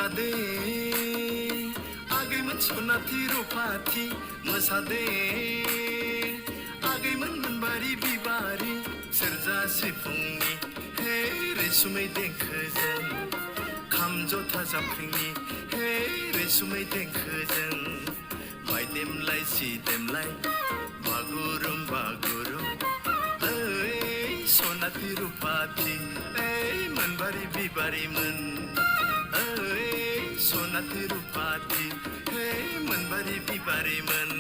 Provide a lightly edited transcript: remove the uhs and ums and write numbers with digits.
रंजादे आगैमोन सनाथि रुफाथि मोसादे आगैमोन मोनबारि बिबारि सेरजा सिफुंनि हे रैसुमै देंखोजों खाम जथा जाबख्रिंनि हे रैसुमै देंखोजों बायदेमलाय सिदेमलाय बागुरुम बागुरुम ओइ सनाथि रुफाथि ओइ मोनबारि बिबारिमोन ओइ सनाथि रुफाथि हे मोनबारि बिबारिमोन